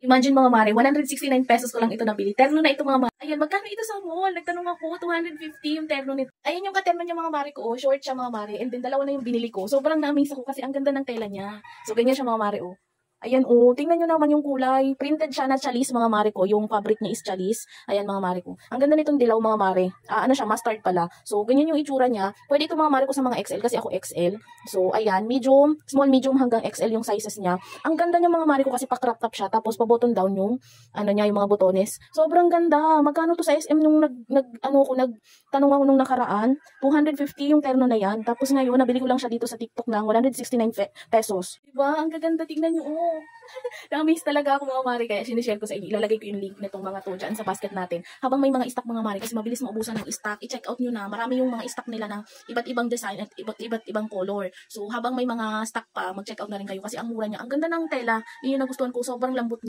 Imagine mga mare, 169 pesos ko lang ito nabili. Terno na ito mga mare. Ayan, magkano ito sa mall? Nagtanong ako, 250 yung terno nito. Ayan yung katerno niya mga mare ko, oh. Short siya mga mare. And then dalawa na yung binili ko. Sobrang na-amaze ako kasi ang ganda ng tela niya. So ganyan siya mga mare, oh. Ayan, oh, tingnan nyo naman yung kulay. Printed siya na chalis, mga mare ko. Yung fabric niya is chalis. Ayan, mga mare ko. Ang ganda nitong dilaw, mga mare. Ano siya, mustard pala. So, ganyan yung itsura niya. Pwede ito, mga mare ko, sa mga XL kasi ako XL. So, ayan, medium, small, medium hanggang XL yung sizes niya. Ang ganda niya, mga mare ko, kasi pa-crop top siya. Tapos, pa-button down yung, niya, yung mga botones. Sobrang ganda. Magkano to sa SM nung nagtanong ako nung nakaraan? 250 yung terno na yan. Tapos ngayon, nabili ko lang siya dito sa TikTok ng 169 pesos. Diba? Ang gaganda, tignan nyo, oh. Na-amaze talaga ako mga mare, kaya sinishare ko sa inyo. Ilalagay ko yung link nitong mga to dyan sa basket natin. Habang may mga stock mga mare, kasi mabilis maubusan ng stock, i-check out nyo na. Marami yung mga stock nila ng iba't ibang design at iba't ibang color. So habang may mga stock pa, mag-check out na rin kayo kasi ang mura niya. Ang ganda ng tela, yun yung nagustuhan ko, sobrang lambot.